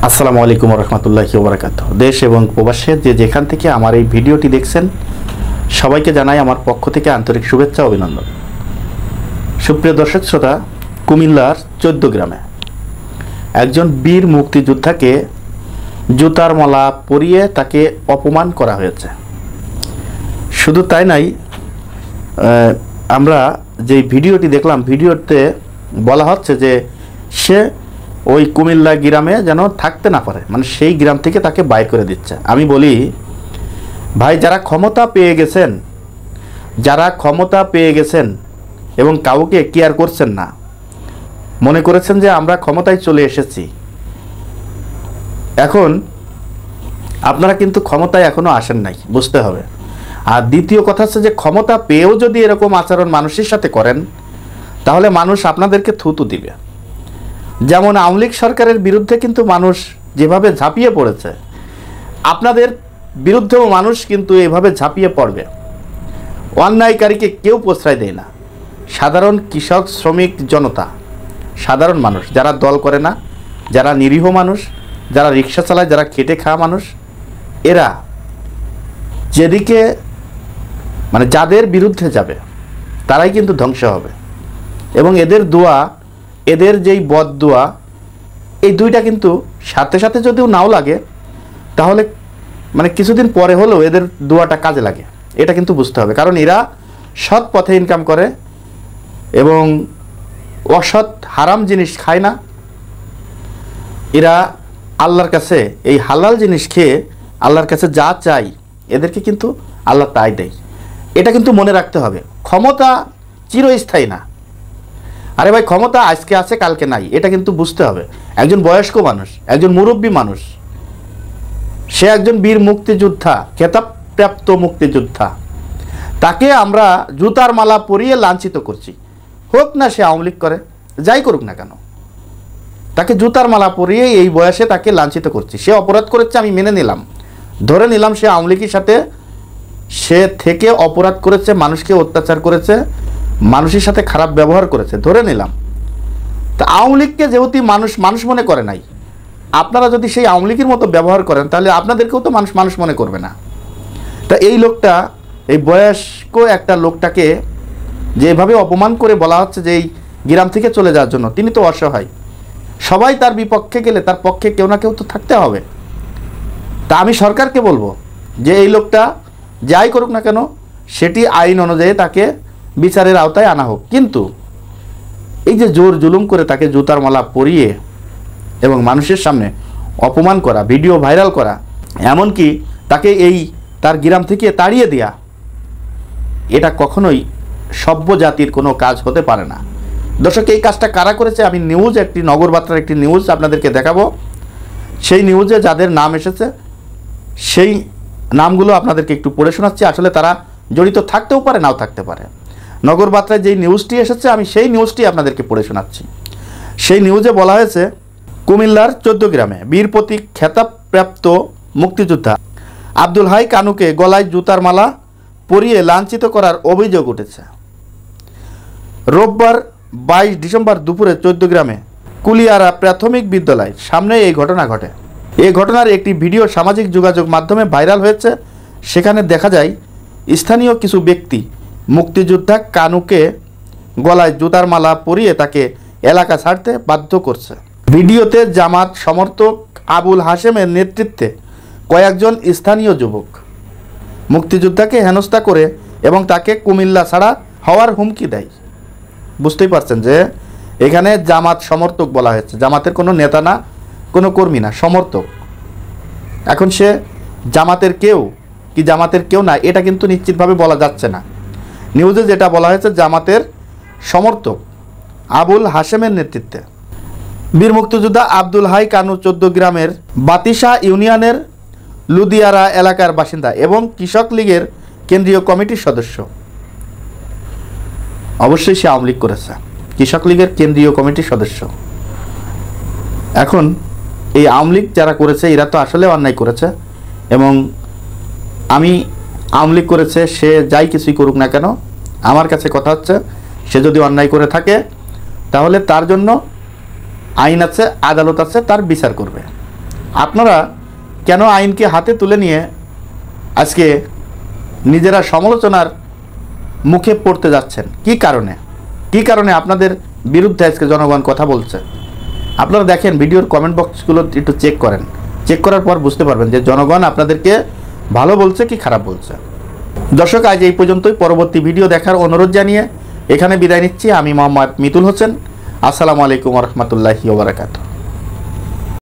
আসসালামু আলাইকুম রহমতুল্লাহি ওয়া বারাকাতুহু। দেশ এবং প্রবাসে যে যেখান থেকে আমার এই ভিডিওটি দেখছেন সবাইকে জানাই আমার পক্ষ থেকে আন্তরিক শুভেচ্ছা ও অভিনন্দন। সুপ্রিয় দর্শক শ্রোতা, কুমিল্লার 14 গ্রামে একজন বীর মুক্তিযোদ্ধাকে জুতার মালা পরিয়ে তাকে অপমান করা হয়েছে। শুধু তাই নাই, আমরা যে ভিডিওটি দেখলাম, ভিডিওতে বলা হচ্ছে যে সে ওই কুমিল্লা গ্রামে যেন থাকতে না পারে, মানে সেই গ্রাম থেকে তাকে বাইর করে দিচ্ছে। আমি বলি ভাই, যারা ক্ষমতা পেয়ে গেছেন এবং কাউকে কেয়ার করছেন না, মনে করেছেন যে আমরা ক্ষমতায় চলে এসেছি, এখন আপনারা কিন্তু ক্ষমতায় এখনো আসেন নাই, বুঝতে হবে। আর দ্বিতীয় কথা হচ্ছে যে ক্ষমতা পেয়েও যদি এরকম আচরণ মানুষের সাথে করেন তাহলে মানুষ আপনাদেরকে থুতু দিবে। যেমন আওয়ামী লীগ সরকারের বিরুদ্ধে কিন্তু মানুষ যেভাবে ঝাঁপিয়ে পড়েছে, আপনাদের বিরুদ্ধেও মানুষ কিন্তু এভাবে ঝাঁপিয়ে পড়বে। অন্যায়কারীকে কেউ প্রশ্রয় দেয় না। সাধারণ কৃষক, শ্রমিক, জনতা, সাধারণ মানুষ যারা দল করে না, যারা নিরীহ মানুষ, যারা রিক্সা চালায়, যারা খেটে খাওয়া মানুষ, এরা যেদিকে মানে যাদের বিরুদ্ধে যাবে তারাই কিন্তু ধ্বংস হবে। এবং এদের দোয়া, এদের যেই বদ দোয়া, এই দুইটা কিন্তু সাথে সাথে যদিও নাও লাগে তাহলে মানে কিছুদিন পরে হলেও এদের দোয়াটা কাজে লাগে, এটা কিন্তু বুঝতে হবে। কারণ এরা সৎ পথে ইনকাম করে এবং অসৎ হারাম জিনিস খায় না। এরা আল্লাহর কাছে এই হালাল জিনিস খেয়ে আল্লাহর কাছে যা চাই এদেরকে কিন্তু আল্লাহ তাই দেয়। এটা কিন্তু মনে রাখতে হবে। ক্ষমতা চিরস্থায়ী না। আরে ভাই, ক্ষমতা আজকে আছে কালকে নাই, এটা কিন্তু বুঝতে হবে। একজন বয়স্ক মানুষ, একজন মুরব্বী মানুষ, সে একজন বীর মুক্তিযোদ্ধা, খেতাবপ্রাপ্ত মুক্তিযোদ্ধা, তাকে আমরা জুতার মালা পরিয়ে লাঞ্ছিত করছি। হোক না সে আওয়ামী লীগ করে, যাই করুক না কেন, তাকে জুতার মালা পরিয়ে এই বয়সে তাকে লাঞ্ছিত করছি। সে অপরাধ করেছে, আমি মেনে নিলাম, ধরে নিলাম সে আওয়ামী লীগের সাথে সে থেকে অপরাধ করেছে, মানুষকে অত্যাচার করেছে, মানুষের সাথে খারাপ ব্যবহার করেছে, ধরে নিলাম। তা আওয়ামী লীগকে যেহেতু মানুষ মনে করে নাই, আপনারা যদি সেই আওয়ামী লীগের মতো ব্যবহার করেন তাহলে আপনাদেরকেও তো মানুষ মনে করবে না। তা এই লোকটা, এই বয়স্ক একটা লোকটাকে যেভাবে অপমান করে বলা হচ্ছে যে এই গ্রাম থেকে চলে যাওয়ার জন্য, তিনি তো অসহায়। সবাই তার বিপক্ষে গেলে তার পক্ষে কেউ না কেউ তো থাকতে হবে। তা আমি সরকারকে বলবো যে এই লোকটা যাই করুক না কেন সেটি আইন অনুযায়ী তাকে বিচারের আওতায় আনা হোক। কিন্তু এই যে জোর জুলুম করে তাকে জুতার মালা পরিয়ে এবং মানুষের সামনে অপমান করা, ভিডিও ভাইরাল করা, এমনকি তাকে এই তার গ্রাম থেকে তাড়িয়ে দেয়া, এটা কখনোই সভ্য জাতির কোনো কাজ হতে পারে না। দর্শক, এই কাজটা কারা করেছে আমি একটি নগর বার্তার একটি নিউজ আপনাদেরকে দেখাবো। সেই নিউজে যাদের নাম এসেছে সেই নামগুলো আপনাদেরকে একটু পড়ে শোনাচ্ছি। আসলে তারা জড়িত থাকতেও পারে, নাও থাকতে পারে। নগর বার্তায় যেই নিউজটি এসেছে আমি সেই নিউজটি আপনাদেরকে পড়ে শোনাচ্ছি। সেই নিউজে বলা হয়েছে, কুমিল্লার 14 গ্রামে বীর প্রতীক খেতাবপ্রাপ্ত মুক্তিযোদ্ধা আব্দুল হাই কানুকে গলায় জুতার মালা পরিয়ে লাঞ্ছিত করার অভিযোগ উঠেছে। রোববার 22 ডিসেম্বর দুপুরে 14 গ্রামে কুলিয়ারা প্রাথমিক বিদ্যালয়ের সামনে এই ঘটনা ঘটে। এই ঘটনার একটি ভিডিও সামাজিক যোগাযোগ মাধ্যমে ভাইরাল হয়েছে। সেখানে দেখা যায় স্থানীয় কিছু ব্যক্তি মুক্তিযোদ্ধা কানুকে গলায় জুতার মালা পরিয়ে তাকে এলাকা ছাড়তে বাধ্য করছে। ভিডিওতে জামাত সমর্থক আবুল হাশেমের নেতৃত্বে কয়েকজন স্থানীয় যুবক মুক্তিযোদ্ধাকে হেনস্থা করে এবং তাকে কুমিল্লা ছাড়া হওয়ার হুমকি দেয়। বুঝতেই পারছেন যে এখানে জামাত সমর্থক বলা হয়েছে, জামাতের কোনো নেতা না, কোনো কর্মী না, সমর্থক। এখন সে জামাতের কেউ কি জামাতের কেউ না, এটা কিন্তু নিশ্চিতভাবে বলা যাচ্ছে না। নিউজে যেটা বলা হয়েছে, জামাতের সমর্থক আবুল হাশেমের নেতৃত্বে বীর মুক্তিযোদ্ধা আব্দুল হাই কানু 14 গ্রামের বাতিশা ইউনিয়নের লুদিয়ারা এলাকার বাসিন্দা এবং কৃষক লীগের কেন্দ্রীয় কমিটির সদস্য। অবশ্যই সে আওয়ামী লীগ করেছে, কৃষক লীগের কেন্দ্রীয় কমিটির সদস্য। এখন এই আওয়ামী লীগ যারা করেছে এরা তো আসলে অন্যায় করেছে। এবং আমি আওয়ামী লীগ করেছে, সে যাই কিছুই করুক না কেন, আমার কাছে কথা হচ্ছে সে যদি অন্যায় করে থাকে তাহলে তার জন্য আইন আছে, আদালত আছে, তার বিচার করবে। আপনারা কেন আইনকে হাতে তুলে নিয়ে আজকে নিজেরা সমালোচনার মুখে পড়তে যাচ্ছেন? কি কারণে আপনাদের বিরুদ্ধে আজকে জনগণ কথা বলছে? আপনারা দেখেন, ভিডিওর কমেন্ট বক্সগুলো একটু চেক করেন। চেক করার পর বুঝতে পারবেন যে জনগণ আপনাদেরকে ভালো বলছে কি খারাপ বলছে। দর্শক, আজ এই পর্যন্তই। পরবর্তী ভিডিও দেখার অনুরোধ জানিয়ে এখানে বিদায় নিচ্ছি। আমি মোহাম্মদ মিতুল হোসেন। আসসালামু আলাইকুম ওয়া রাহমাতুল্লাহি ওয়া বারাকাতুহু।